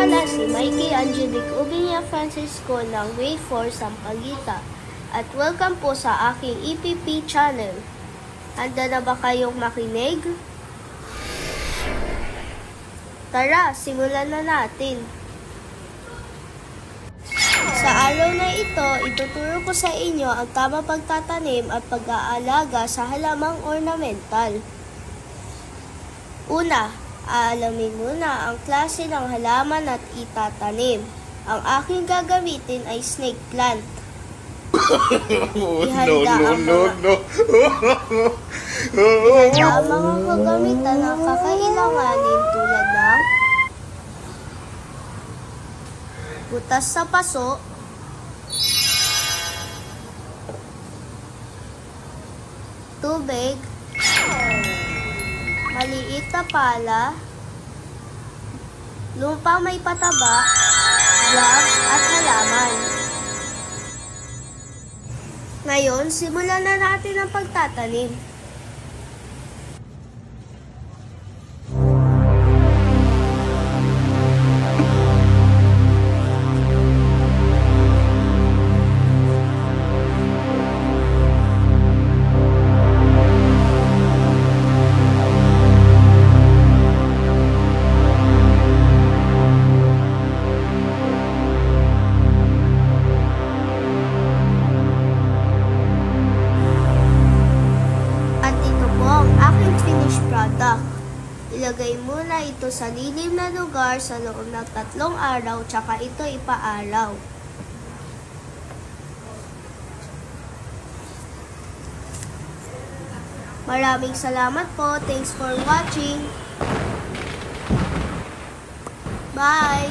pala si Mikey Angelique Ubiña Francisco ng Grade 4 Sampaguita at welcome po sa aking EPP channel. Handa na ba kayong makinig? Tara, simulan na natin. Sa araw na ito, ituturo ko sa inyo ang tamang pagtatanim at pag-aalaga sa halamang ornamental. Una, aalamin muna ang klase ng halaman at itatanim. Ang aking gagamitin ay snake plant. Ihanda ang mga kagamitan na kakailanganin tulad ng butas sa paso, tubig, maliit na pala, lupa may pataba, gloves at halaman. Ngayon, simulan na natin ang pagtatanim. Product. Ilagay muna ito sa lilim na lugar sa loob ng 3 araw tsaka ito ipaaraw. Maraming salamat po. Thanks for watching. Bye!